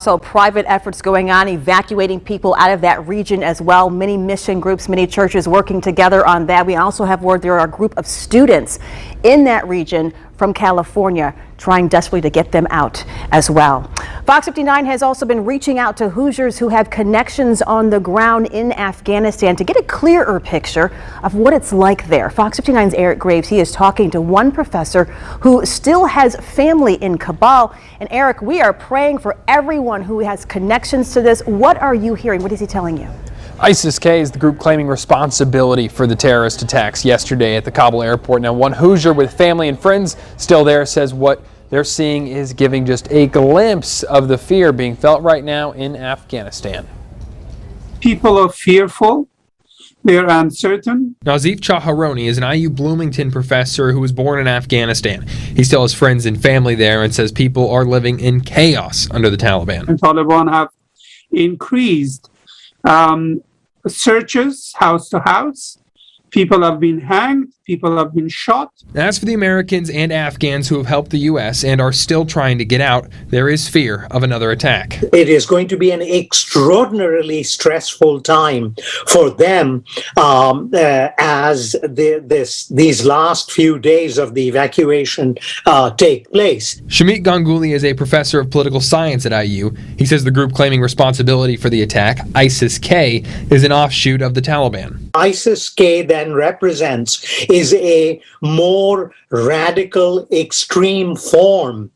Also, private efforts going on, evacuating people out of that region as well. Many mission groups, many churches working together on that. We also have word there are a group of students in that region from California trying desperately to get them out as well. Fox 59 has also been reaching out to Hoosiers who have connections on the ground in Afghanistan to get a clearer picture of what it's like there. Fox 59's Eric Graves, he is talking to one professor who still has family in Kabul. And Eric, we are praying for everyone who has connections to this. What are you hearing? What is he telling you? ISIS-K is the group claiming responsibility for the terrorist attacks yesterday at the Kabul airport. Now, one Hoosier with family and friends still there says what they're seeing is giving just a glimpse of the fear being felt right now in Afghanistan. People are fearful. They're uncertain. Nazif Chaharoni is an IU Bloomington professor who was born in Afghanistan. He still has friends and family there and says people are living in chaos under the Taliban. The Taliban have increased searches house to house. People have been hanged. People have been shot. As for the Americans and Afghans who have helped the U.S. and are still trying to get out, there is fear of another attack. It is going to be an extraordinarily stressful time for them as these last few days of the evacuation take place. Shamit Ganguly is a professor of political science at IU. He says the group claiming responsibility for the attack, ISIS-K, is an offshoot of the Taliban. ISIS-K then represents is a more radical, extreme form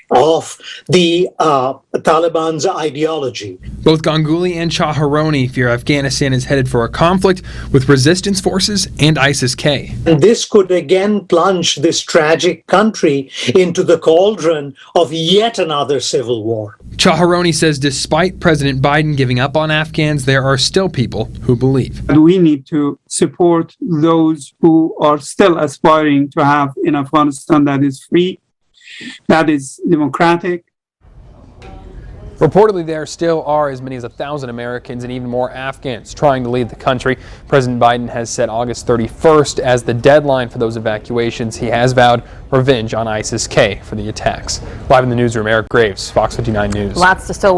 of the Taliban's ideology. Both Ganguly and Chaharoni fear Afghanistan is headed for a conflict with resistance forces and ISIS-K. And this could again plunge this tragic country into the cauldron of yet another civil war. Chaharoni says despite President Biden giving up on Afghans, there are still people who believe. We need to support those who are still aspiring to have an Afghanistan that is free, that is democratic. Reportedly, there still are as many as 1,000 Americans and even more Afghans trying to leave the country. President Biden has set August 31st as the deadline for those evacuations. He has vowed revenge on ISIS-K for the attacks. Live in the newsroom, Eric Graves, Fox 59 News. Lots to still